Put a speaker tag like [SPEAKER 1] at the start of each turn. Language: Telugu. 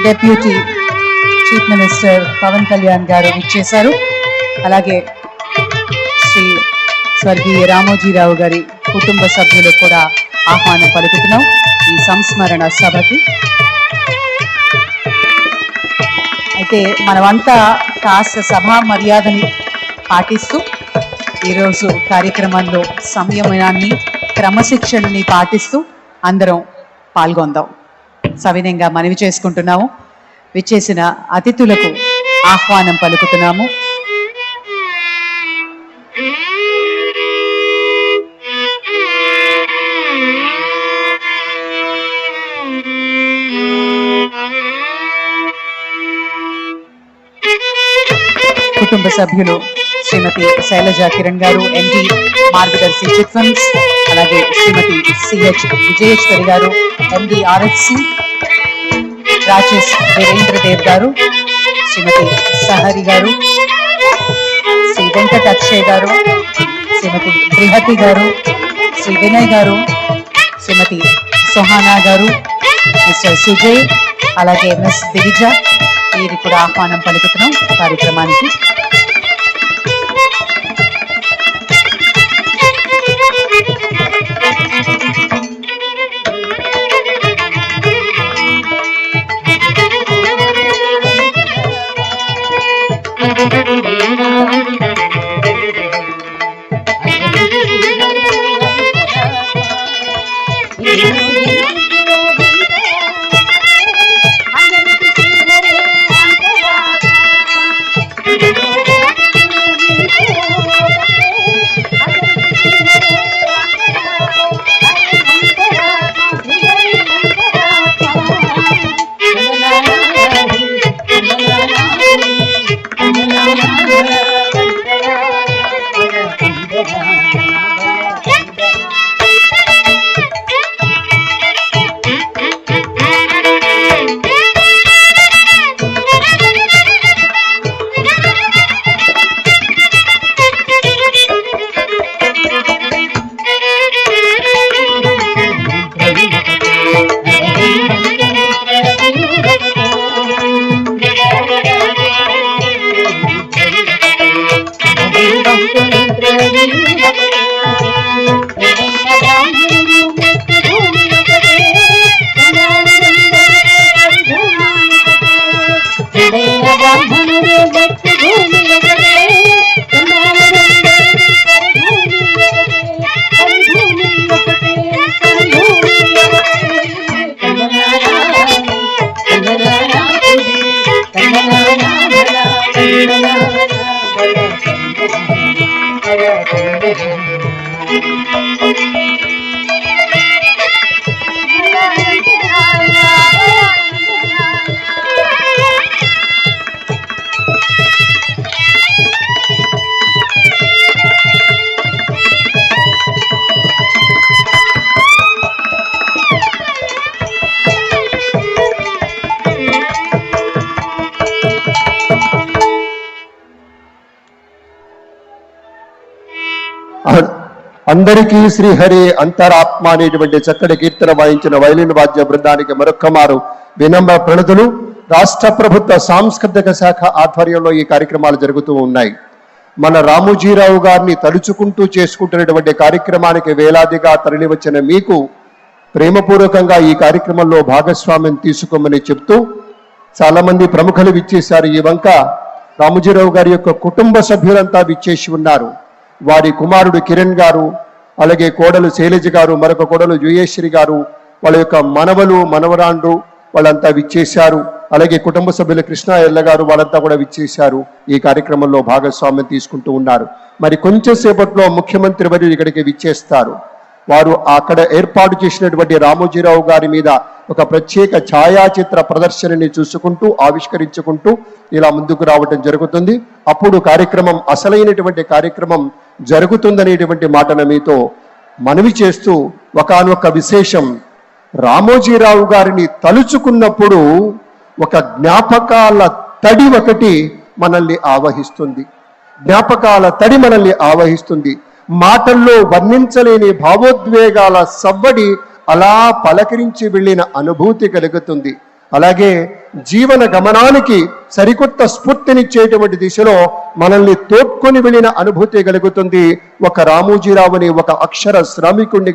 [SPEAKER 1] Deputy chief minister Pawan Kalyan గారు ఇచ్చేశారు. అలాగే శ్రీ స్వర్గీయ రామోజీరావు గారి కుటుంబ సభ్యులకు కూడా ఆహ్వానం పలుకుతున్నాం ఈ సంస్మరణ సభకి. అయితే మనమంతా కాస్త సభా మర్యాదని పాటిస్తూ ఈరోజు కార్యక్రమంలో సంయమనాన్ని క్రమశిక్షణని పాటిస్తూ అందరం పాల్గొందాం సవినయంగా మనవి చేసుకుంటున్నాము. విచ్చేసిన అతిథులకు ఆహ్వానం పలుకుతున్నాము. కుటుంబ సభ్యులు శ్రీమతి శైలజ కిరణ్ గారు, ఎండి మార్గదర్శి చిట్ ఫండ్స్, అలాగే శ్రీమతి సిహెచ్ విజయేశ్వరి గారు, ఎండి ఆర్ఎఫ్సి, రాజేష్ వీరేంద్రదేవ్ గారు, శ్రీమతి సహరి గారు, శ్రీ వెంకట అక్షయ్ గారు, శ్రీమతి బృహతి గారు, శ్రీ వినయ్ గారు, శ్రీమతి సుహానా గారు, మిస్టర్ సుజయ్, అలాగే మిస్ దివిజ, వీరికి కూడా ఆహ్వానం పలుకుతున్నాం కార్యక్రమానికి.
[SPEAKER 2] అందరికీ శ్రీహరి అంతరాత్మ అనేటువంటి చక్కటి కీర్తన వాయించిన వైలిన్ వాద్య బృందానికి మరొక్కమారు వినమ్ర ప్రణతులు. రాష్ట్ర ప్రభుత్వ సాంస్కృతిక శాఖ ఆధ్వర్యంలో ఈ కార్యక్రమాలు జరుగుతూ ఉన్నాయి. మన రామోజీరావు గారిని తలుచుకుంటూ చేసుకుంటున్నటువంటి కార్యక్రమానికి వేలాదిగా తరలివచ్చిన మీకు ప్రేమపూర్వకంగా ఈ కార్యక్రమంలో భాగస్వామ్యం తీసుకోమని చెప్తూ చాలా మంది ప్రముఖులు విచ్చేశారు. ఈ వంక రామోజీరావు గారి యొక్క కుటుంబ సభ్యులంతా విచ్చేసి ఉన్నారు. వారి కుమారుడు కిరణ్ గారు, అలాగే కోడలు శైలజ గారు, మరొక కోడలు జయేశ్వరి గారు, వాళ్ళ యొక్క మనవలు మనవరాండ్రు వాళ్ళంతా విచ్చేశారు. అలాగే కుటుంబ సభ్యులు కృష్ణ ఎల్ల గారు వాళ్ళంతా కూడా విచ్చేశారు. ఈ కార్యక్రమంలో భాగస్వామ్యం తీసుకుంటూ ఉన్నారు. మరి కొంచెం సేపట్లో ముఖ్యమంత్రి వర్యులు ఇక్కడికి విచ్చేస్తారు. వారు అక్కడ ఏర్పాటు చేసినటువంటి రామోజీరావు గారి మీద ఒక ప్రత్యేక ఛాయాచిత్ర ప్రదర్శనని చూసుకుంటూ ఆవిష్కరించుకుంటూ ఇలా ముందుకు రావటం జరుగుతుంది. అప్పుడు కార్యక్రమం అసలైనటువంటి కార్యక్రమం జరుగుతుందనేటువంటి మాటను మీతో మనవి చేస్తూ ఒకానొక విశేషం, రామోజీరావు గారిని తలుచుకున్నప్పుడు ఒక జ్ఞాపకాల తడి ఒకటి మనల్ని ఆవహిస్తుంది. జ్ఞాపకాల తడి మనల్ని ఆవహిస్తుంది. మాటల్లో వర్ణించలేని భావోద్వేగాల సవ్వడి అలా పలకరించి వెళ్ళిన అనుభూతి కలుగుతుంది. అలాగే జీవన గమనానికి సరికొత్త స్ఫూర్తినిచ్చేటువంటి దిశలో మనల్ని తోడ్కొని వెళ్ళిన అనుభూతి కలుగుతుంది. ఒక రామోజీరావుని ఒక అక్షర శ్రామికుడిని